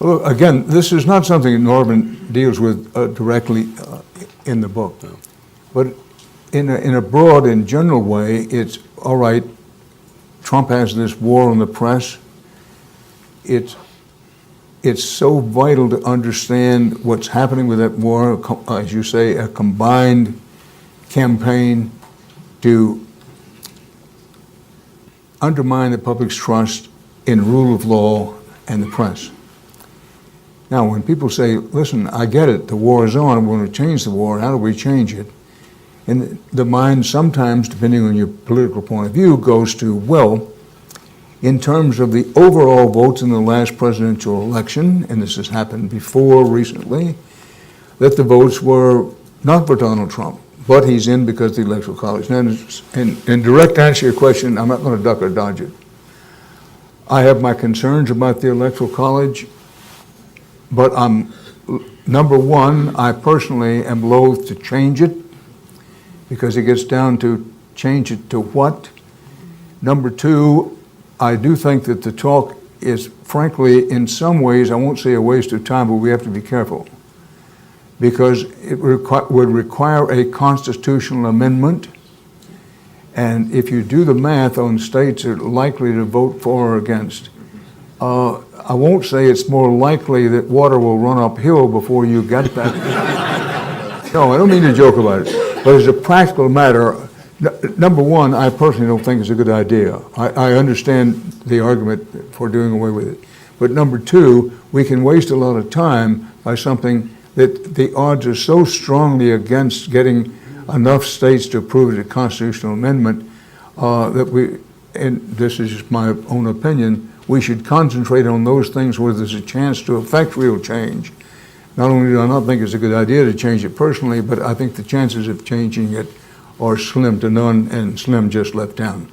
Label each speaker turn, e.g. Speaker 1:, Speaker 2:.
Speaker 1: Well, again, this is not something that Norman deals with directly in the book. No. But in a broad and general way, it's all right, Trump has this war on the press. It's so vital to understand what's happening with that war, as you say, a combined campaign to undermine the public's trust in rule of law and the press. Now, when people say, listen, I get it, the war is on, we're going to change the war, how do we change it? And the mind sometimes, depending on your political point of view, goes to, well, in terms of the overall votes in the last presidential election, and this has happened before recently, that the votes were not for Donald Trump, but he's in because of the Electoral College. Now, in direct answer to your question, I'm not going to duck or dodge it. I have my concerns about the Electoral College, but number one, I personally am loath to change it because it gets down to change it to what. Number two, I do think that the talk is, frankly, in some ways, I won't say a waste of time, but we have to be careful because it would require a constitutional amendment. And if you do the math on states that are likely to vote for or against, I won't say it's more likely that water will run uphill before you get that. No, I don't mean to joke about it. But as a practical matter, number one, I personally don't think it's a good idea. I understand the argument for doing away with it. But number two, we can waste a lot of time by something that the odds are so strongly against getting enough states to approve a constitutional amendment that we, and this is just my own opinion, we should concentrate on those things where there's a chance to affect real change. Not only do I not think it's a good idea to change it personally, but I think the chances of changing it are slim to none, and slim just left town.